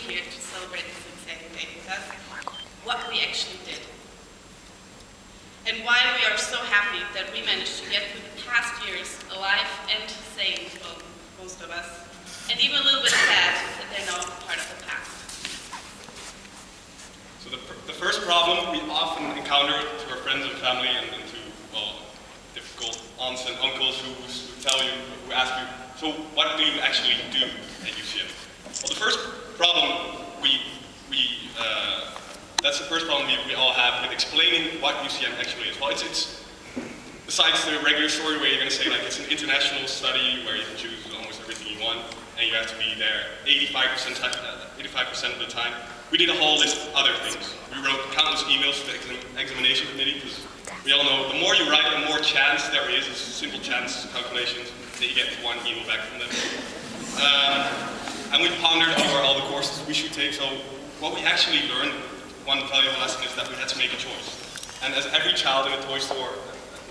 here to celebrate this exciting day with us, what we actually did. And why we are so happy that we managed to get through the past years alive and sane, well, most of us, and even a little bit sad that they're now part of the past. So the first problem we often encounter to our friends and family and to, well, difficult aunts and uncles who tell you, who ask you, so what do you actually do at UCM? Well, the first problem that's the first problem we all have with explaining what UCM actually is. Well, it's besides the regular story where you're going to say like it's an international study where you can choose almost everything you want and you have to be there 85% of the time. We did a whole list of other things. We wrote countless emails to the examination committee because we all know the more you write, the more chance there is, it's simple chance calculations, that you get one email back from them. And we pondered over all the courses we should take, so what we actually learned, one valuable lesson is that we had to make a choice. And as every child in a toy store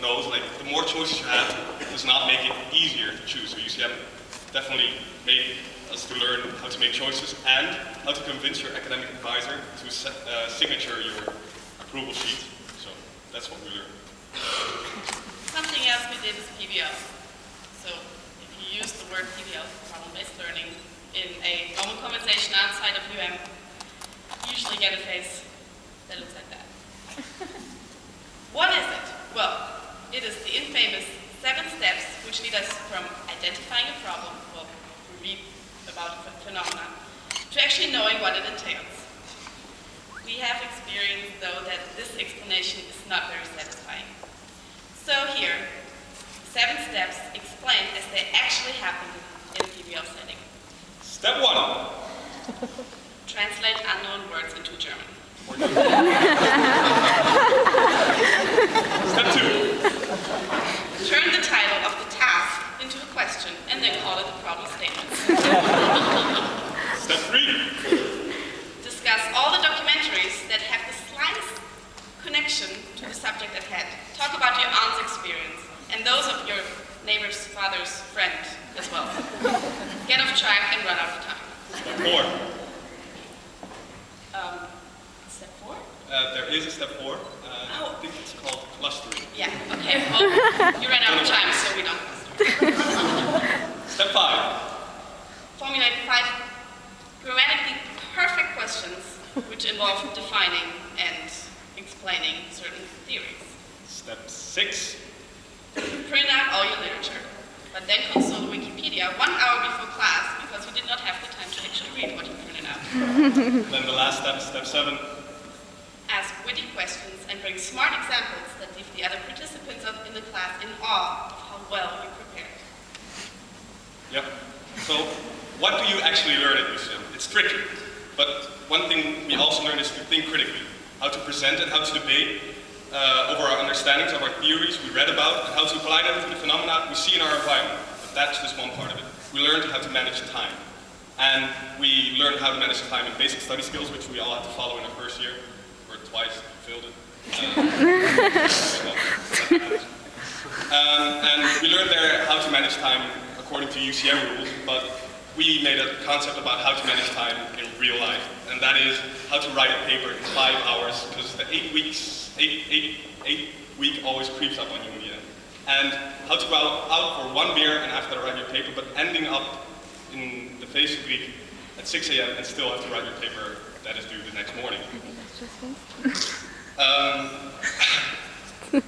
knows, like the more choices you have does not make it easier to choose. So UCM definitely made us to learn how to make choices and how to convince your academic advisor to signature your approval sheet. So that's what we learned. Something else we did is PBL. So if you use the word PBL, problem-based learning, in a normal conversation outside of UM, you usually get a face that looks like that. What is it? Well, it is the infamous 7 steps which lead us from identifying a problem, well, we read about a phenomenon, to actually knowing what it entails. We have experienced, though, that this explanation is not very satisfying. So here, 7 steps explained as they actually happen in a PBL setting. Step 1. Translate unknown words into German. Step 2. Turn the title of the task into a question and then call it a problem statement. Step 3. Discuss all the documentaries that have the slightest connection to the subject at hand. Talk about your aunt's experience and those of your neighbor's father's friend as well. Get off track and run out of time. Step 4. Step 4? There is a step 4. I think it's called clustering. Yeah, okay, well, you ran out of time, so we don't cluster. Step 5. Formulate 5 grammatically perfect questions which involve defining and explaining certain theories. Step 6. Print out all your literature, but then consult Wikipedia 1 hour before class because you did not have the time to actually read what you printed out. Then the last step, step 7. Ask witty questions and bring smart examples that leave the other participants in the class in awe of how well you prepared. Yep. So, what do you actually learn at UCM? It's tricky, but one thing we also learn is to think critically, how to present and how to debate over our understandings of our theories we read about and how to apply them to the phenomena we see in our environment. But that's just one part of it. We learned how to manage time. And we learned how to manage time in basic study skills, which we all had to follow in our first year, or twice, failed it. And we learned there how to manage time according to UCM rules, but we made a concept about how to manage time in real life. And that is how to write a paper in 5 hours, because the 8 week always creeps up on you in the end. And how to go out for 1 beer and after that write your paper, but ending up in the face of week at 6 a.m. and still have to write your paper that is due the next morning.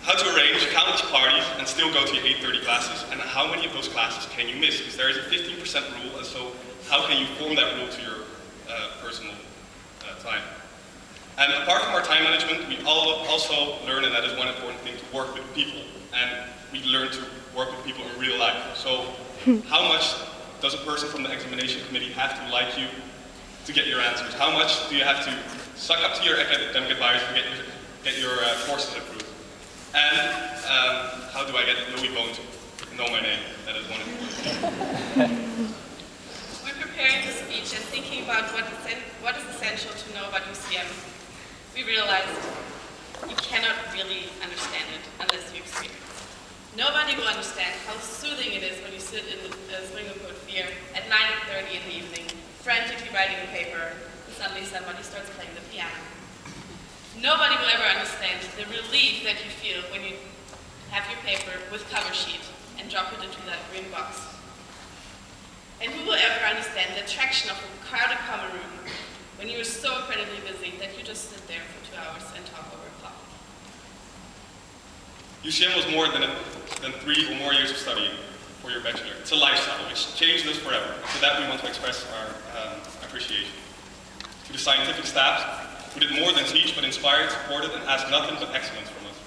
How to arrange countless parties and still go to your 8:30 classes, and how many of those classes can you miss? Because there is a 15% rule, and so how can you form that rule to your personal time? And apart from our time management, we also learn, and that is one important thing, to work with people. And we learn to work with people in real life. So how much does a person from the examination committee have to like you to get your answers? How much do you have to suck up to your academic advisor to get your courses approved? And how do I get Louis Bone to know my name? That is one important thing. When preparing the speech and thinking about what is essential to know about UCM, we realized you cannot really understand it unless you experience it. Nobody will understand how soothing it is when you sit in the swimming pool here at 9:30 in the evening, frantically writing a paper, and suddenly somebody starts playing the piano. Nobody will ever understand the relief that you feel when you have your paper with cover sheet and drop it into that green box. And who will ever understand the attraction of a crowded common room when you are so incredibly busy that you just sit there for 2 hours and talk over a clock? UCM was more than 3 or more years of studying for your bachelor. It's a lifestyle which changed us forever. For that we want to express our appreciation. To the scientific staff, who did more than teach but inspired, supported, and asked nothing but excellence from us.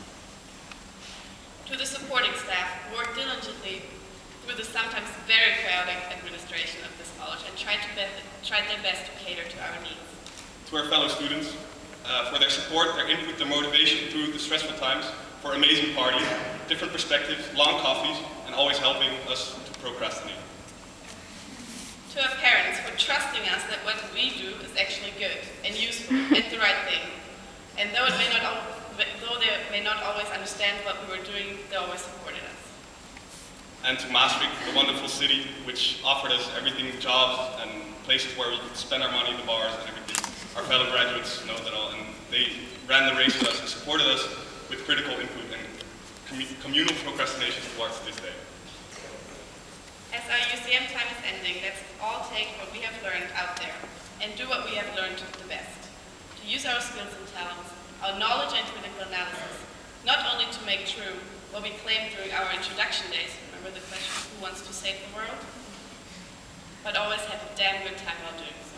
To the supporting staff, who worked diligently through the sometimes very chaotic administration of this college and tried their best to cater to our needs. To our fellow students, for their support, their input, their motivation through the stressful times, for amazing parties, different perspectives, long coffees, and always helping us to procrastinate. To our parents for trusting us that what we do is actually good and useful and the right thing. And though they may not always understand what we were doing, they always supported us. And to Maastricht, the wonderful city which offered us everything, jobs and places where we could spend our money, the bars and everything. Our fellow graduates know that all, and they ran the race with us and supported us with critical input and communal procrastination towards this day. As our UCM time is ending, let's all take what we have learned out there and do what we have learned the best. To use our skills and talents, our knowledge and critical analysis, not only to make true what we claimed during our introduction days, remember the question, who wants to save the world? But always have a damn good time while doing so.